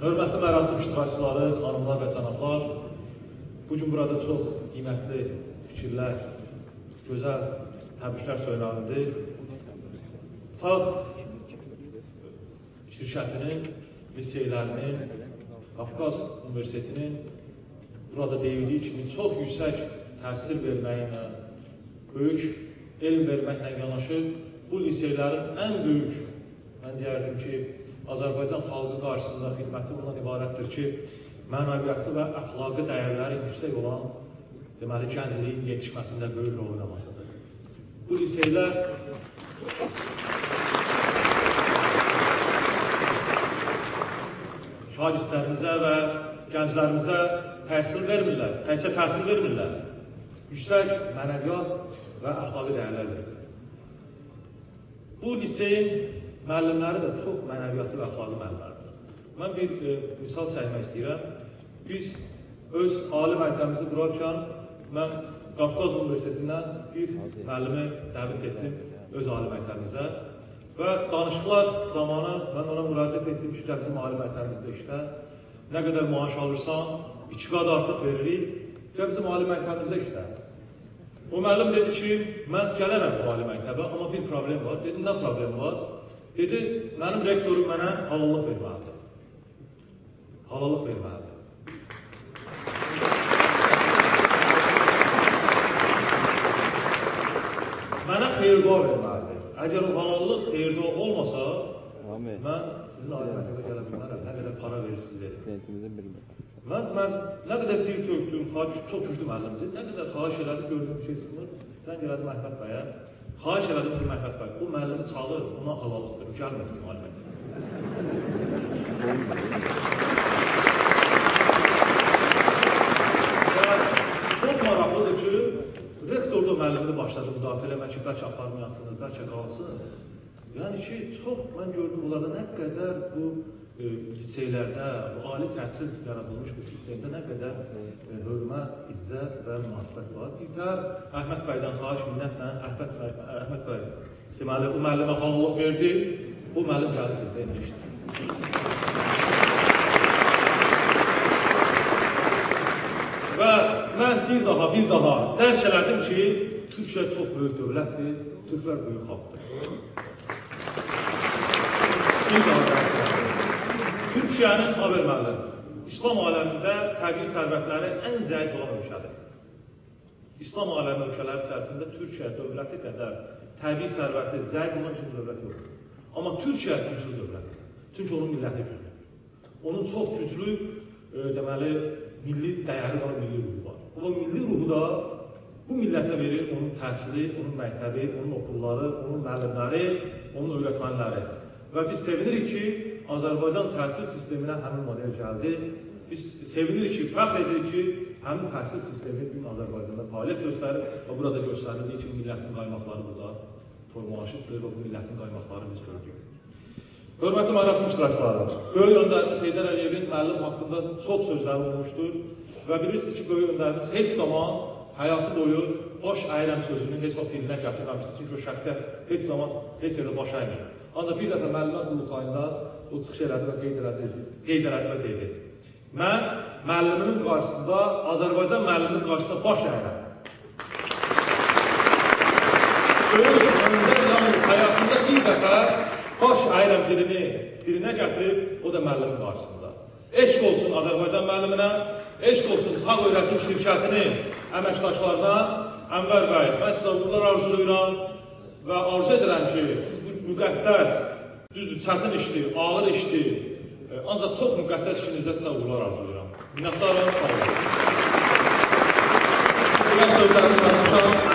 Hörmətli mərasim iştirakçıları, xanımlar və cənablar, bugün burada çox qiymətli fikirlər, gözəl təbriklər söyləndi. Çağ şirkətinin, liseylərinin, Qafqaz Universitetinin burada deyildiyi kimi çox yüksək təhsil verməyinə, böyük elm verməklə yanaşı, bu liseylərin ən böyük, mən deyərdim ki, Azərbaycan xalqı qarşısında xidməti ondan ibarətdir ki, mənəviyyatlı və əxlaqi dəyərləri yüksək olan, deməli, gəncliyin yetişməsində böyük rol oynamasıdır. Bu liseylər şagirdlərimizə və gənclərimizə təhsil vermirlər, təkcə təhsil vermirlər, yüksək mənəviyyat və əxlaqi dəyərlər verirlər. Bu liseyin müəllimləri də çox mənəviyyatlı və əxlaqi müəllimlərdir. Mən bir misal çəkmək istəyirəm. Biz öz ali məktəbimizi qurarkən, mən Qafqaz Universitetindən bir müəllimi dəvət etdim öz ali məktəbimizə və danışıqlar zamanı mən ona müraciət etdim ki, bizim ali məktəbimizdə işlə, nə qədər maaş alırsan, 2 qat artıq veririk, bizim ali məktəbimizdə işlə. O müəllim dedi ki, mən gələrəm bu ali məktəbə, amma bir problem var. Dedim, nə problem var? Dedi, mənim rektorum mənə halallıq verməlidir. Halallıq verməlidir. Mənə xeyirdoğa verməlidir. Əgər o halallıq xeyirdoğa olmasa, mən sizin ali məktəbə gələ bilmərəm, nə qədər para verirsiniz verin. Mən nə qədər dil tökdüm, çox güclü müəllimdir, nə qədər xahiş elədi, gördüyüm şey sınır, sən gələdim Əhməd bəyə, xahiş elədim ki, Əhməd bəy, o müəllimi çağır, ona halallıq verir, gəlmir bizim ali məktəbə. Çox maraqlıdır ki, rektor da müəllimini başladı müdafiə eləmək ki, bəlkə aparmayasınız, bəlkə qalsın. Yəni ki, çox mən gördüm onlarda nə qədər bu liseylərdə, bu ali təhsil yaradılmış bu sistemdə nə qədər hörmət, izzət və münasibət var. Birtəhər Əhməd bəydən xahiş minnətlə, Əhməd bəy, deməli, bu müəllimə halallıq verdi, bu müəllim gəlib bizdə inmişdi. Və mən bir daha dərk elədim ki, Türkiyə çox böyük dövlətdir, Türklər böyük xalqdır. Bir daha dərk elədim. Türkiyənin haber müəllim, İslam aləmində təbii sərvətləri ən zəif olan ölkədir. İslam aləmi ölkələri içərisində Türkiyə dövləti qədər təbii sərvəti zəif olan üçün dövlət yoxdur. Amma Türkiyə güclü dövlətdir. Çünki onun milləti güclüdür. Onun çox güclü, deməli, milli dəyəri var, milli ruhu var. O milli ruhu da bu millətə verir onun təhsili, onun məktəbi, onun okulları, onun müəllimləri, onun öyrətmənləri. Və biz sevinirik ki, Azərbaycan təhsil sisteminə həmin model gəldi. Biz sevinirik ki, fəxr edirik ki, həmin təhsil sistemi bugün Azərbaycanda fəaliyyət göstərir və burada göstərildiyi ki, millətin qaymaqları burada formalaşıbdır və bu millətin qaymaqları biz gördük. Hörmətli mərasim iştirakçıları, böyük öndərimiz Heydər Əliyevin müəllim haqqında çox sözləri olmuşdur və bilirsiniz ki, böyük öndərimiz heç zaman həyatı boyu baş əyirəm sözünü heç vaxt dilinə gətirməmişdir. Çünki o şəxsiyyət heç zaman heç yerdə baş əymir. Ancaq bir dəfə müəllimlər qurultayında o çıxış elədi və qeyd elədi və dedi. Mən müəlliminin qarşısında, Azərbaycan müəlliminin qarşısında baş əyirəm. Böyük öndər yalnız həyatında bir dəfə baş əyirəm dilinə gətirib, o da müəllimin qarşısında. Eşq olsun Azərbaycan müəlliminə, eşq olsun Sağ Öyrətim şirkətinin əməkdaşlarına, Ənvər bəy, mən sizə uğurlar arzulayıram və arzu edirəm ki, siz bu müqəddəs, düzdür, çətin işdir, ağır işdir, ancaq çox müqəddəs işinizdə sizə uğurlar arzulayıram. Minnətdarım, sağ olun. Biraz sözlərimi danışam.